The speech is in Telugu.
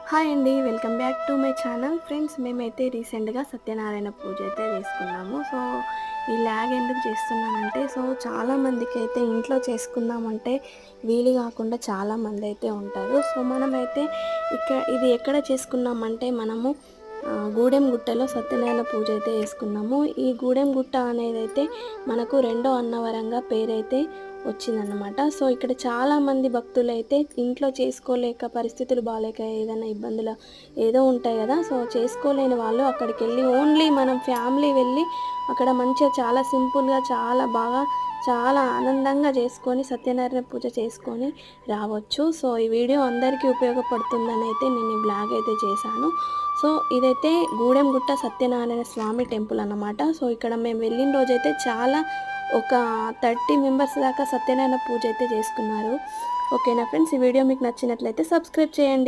హాయ్ అండి. Welcome back to my channel. Friends, మేమైతే రీసెంట్‌గా సత్యనారాయణ పూజ అయితే చేసుకున్నాము. ఈ లాగ్ ఎందుకు చేస్తున్నానంటే, చాలామందికైతే ఇంట్లో చేసుకుందామంటే వీలు కాకుండా చాలామందైతే ఉంటారు. మనమైతే ఇది ఎక్కడ చేసుకున్నామంటే మనము గూడెం గుట్టలో సత్యనారాయణ పూజ అయితే చేసుకున్నాము. ఈ గూడెం గుట్ట అనేదైతే మనకు రెండో అన్నవరంగా పేరైతే వచ్చిందనమాట. ఇక్కడ చాలామంది భక్తులైతే ఇంట్లో చేసుకోలేక, పరిస్థితులు బాలేక, ఏదైనా ఇబ్బందులు ఏదో ఉంటాయి కదా. చేసుకోలేని వాళ్ళు అక్కడికెళ్ళి ఓన్లీ మనం ఫ్యామిలీ వెళ్ళి అక్కడ మంచిగా చాలా సింపుల్‌గా, చాలా బాగా, చాలా ఆనందంగా చేసుకొని సత్యనారాయణ పూజ చేసుకొని రావచ్చు. ఈ వీడియో అందరికీ ఉపయోగపడుతుందని అయితే నేను ఈ బ్లాగ్ అయితే చేశాను. ఇదైతే గూడెంగుట్ట సత్యనారాయణ స్వామి టెంపుల్ అన్నమాట. ఇక్కడ మేము వెళ్ళిన రోజైతే చాలా ఒక 30 మెంబర్స్ దాకా సత్యనారాయణ పూజ అయితే చేసుకున్నారు. ఓకేనా ఫ్రెండ్స్, ఈ వీడియో మీకు నచ్చినట్లయితే సబ్స్క్రైబ్ చేయండి.